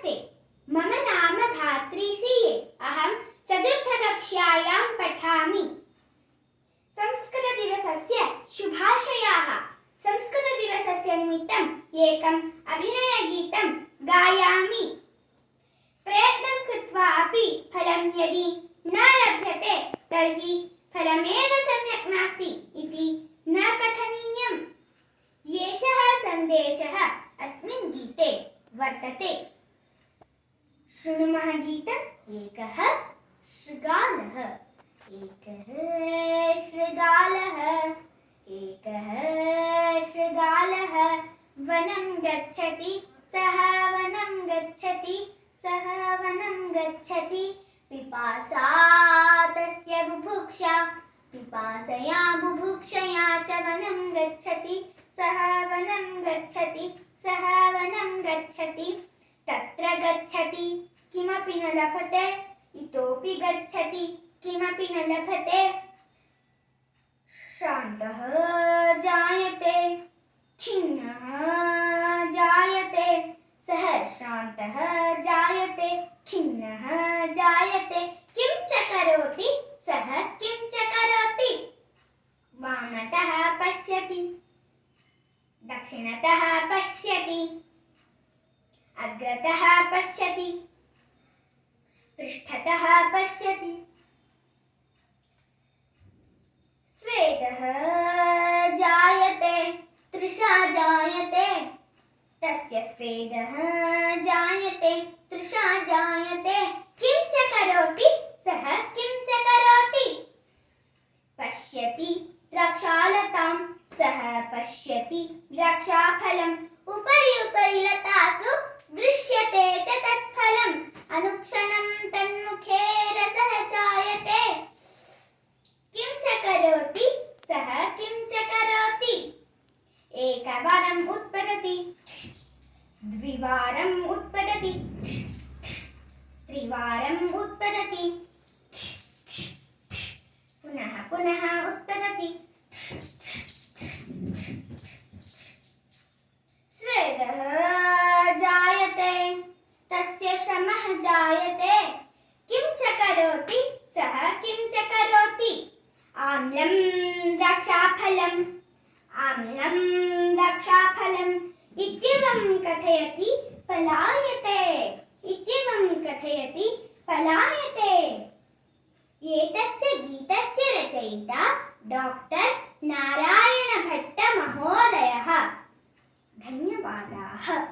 नमस्ते, मम नाम धात्री सीए। अहं चतुर्थकक्ष्यायां पठामि। संस्कृतदिवसस्य शुभाशयाः। संस्कृतदिवसस्य निमित्तम् एकम् अभिनयगीतं गायामि। प्रयत्नं कृत्वा अपि फलं यदि न लभ्यते तर्हि फलमेव सम्यक् नास्ति इति न कथनीयम्। एषः सन्देशः अस्मिन् गीते वर्तते। शृणुमः गीतम्। एकः शृगालः, एकः शृगालः, एकः शृगालः वनं गच्छति, सः वनं गच्छति, सः वनं गच्छति। पिपासा तस्य बुभुक्षा, पिपासया बुभुक्षया च वनं गच्छति, सः वनं गच्छति, सः वनं गच्छति। तत्र गच्छति किमपि न लभते, इतोपि गच्छति किमपि न लभते। श्रान्तः जायते, खिन्नः जायते, सः श्रान्तः जायते, खिन्नः जायते। किं च करोति, सः किं च करोति। वामतः पश्यति, दक्षिणतः पश्यति, अग्रतः पश्यति, पृष्ठतः पश्यति। स्वेदः जायते, तृषा जायते, तस्य स्वेदः जायते, तृषा जायते। किं च करोति, सः किं च करोति। पश्यति द्राक्षालतां, सः पश्यति द्राक्षाफलम्। उपरि उपरि लतासु दृश्यते च तत्फलम्। अनुक्षणं तन्मुखे रसः जायते। किं च करोति, सः किं च करोति। एकवारम् उत्पतति, द्विवारम् उत्पतति, त्रिवारम् उत्पतति, पुनः पुनः उत्पतति। स्वेदः जायते, तस्य श्रमः जायते। किं च करोति, सः किं च करोति। आम्लं द्राक्षाफलम्, आम्लं द्राक्षाफलम् इत्येवं कथयति पलायते, इत्येवं कथयति पलायते। एतस्य गीतस्य रचयिता डॉक्टर नारायण भट्ट महोदयः। धन्यवादाः।